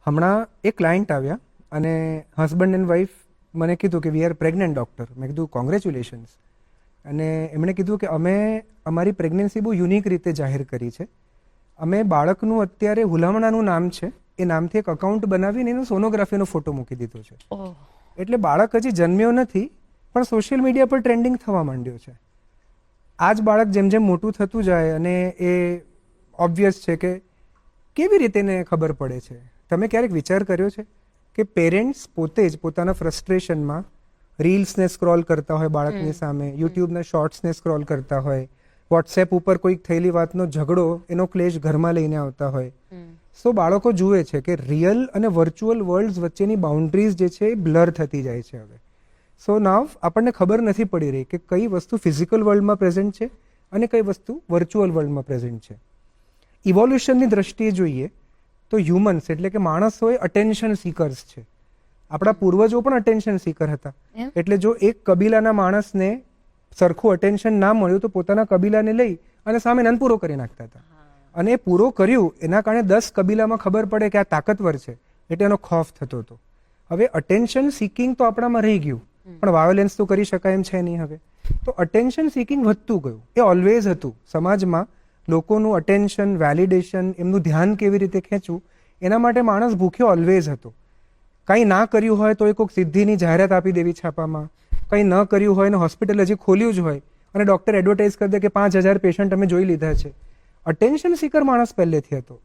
હમણાં એક ક્લાયન્ટ આવ્યા અને હસબન્ડ એન્ડ વાઈફ મને કીધું કે વી આર પ્રેગ્નન્ટ ડૉક્ટર. મેં કીધું કોંગ્રેચ્યુલેશન્સ. અને એમણે કીધું કે અમે અમારી પ્રેગ્નન્સી બહુ યુનિક રીતે જાહેર કરી છે. અમે બાળકનું અત્યારે હુલામણાનું નામ છે એ નામથી એક અકાઉન્ટ બનાવીને એનો સોનોગ્રાફીનો ફોટો મૂકી દીધો છે. એટલે બાળક હજી જન્મ્યો નથી પણ સોશિયલ મીડિયા પર ટ્રેન્ડિંગ થવા માંડ્યો છે. આ જ બાળક જેમ જેમ મોટું થતું જાય અને એ ઓબ્વિયસ છે કે કેવી રીતે એને ખબર પડે છે. તમે ક્યારેક વિચાર કર્યો છે કે પેરેન્ટ્સ પોતે જ પોતાના ફ્રસ્ટ્રેશનમાં રીલ્સને સ્ક્રોલ કરતા હોય બાળકની સામે, યુટ્યુબના શોર્ટ્સને સ્ક્રોલ કરતા હોય, વોટ્સએપ ઉપર કોઈક થયેલી વાતનો ઝઘડો એનો ક્લેશ ઘરમાં લઈને આવતા હોય. સો બાળકો જુએ છે કે રિયલ અને વર્ચ્યુઅલ વર્લ્ડ વચ્ચેની બાઉન્ડ્રીઝ જે છે એ બ્લર થતી જાય છે હવે. સો નાવ આપણને ખબર નથી પડી રહી કે કઈ વસ્તુ ફિઝિકલ વર્લ્ડમાં પ્રેઝન્ટ છે અને કઈ વસ્તુ વર્ચ્યુઅલ વર્લ્ડમાં પ્રેઝન્ટ છે. ઇવોલ્યુશનની દ્રષ્ટિએ જોઈએ તો હ્યુમન્સ એટલે કે માણસો એ અટેન્શન સીકર્સ છે. આપણા પૂર્વજો પણ અટેન્શન સીકર હતા. એટલે જો એક કબીલાના માણસને સરખું અટેન્શન ના મળ્યું તો પોતાના કબીલાને લઈ અને સામે નન પૂરો કરી નાખતા હતા. અને એ પૂરો કર્યું એના કારણે 10 કબીલામાં ખબર પડે કે આ તાકતવર છે એટલે એનો ખોફ થતો હતો. હવે અટેન્શન સિકિંગ તો આપણામાં રહી ગયું પણ વાયોલેન્સ તો કરી શકાય એમ છે નહીં હવે. તો અટેન્શન સિકિંગ વધતું ગયું. એ ઓલવેઝ હતું સમાજમાં. લોકોનું અટેન્શન, વેલિડેશન, એમનું ધ્યાન કેવી રીતે ખેંચવું એના માટે માણસ ભૂખ્યો ઓલવેઝ હતો. કંઈ ના કર્યું હોય તો એ કોઈક સિદ્ધિની જાહેરાત આપી દેવી છાપામાં, કંઈ ન કર્યું હોય ને હોસ્પિટલ હજી ખોલ્યું જ હોય અને ડૉક્ટર એડવર્ટાઇઝ કરી દે કે 5000 પેશન્ટ અમે જોઈ લીધા છે. અટેન્શન સીકર માણસ પહેલેથી હતો.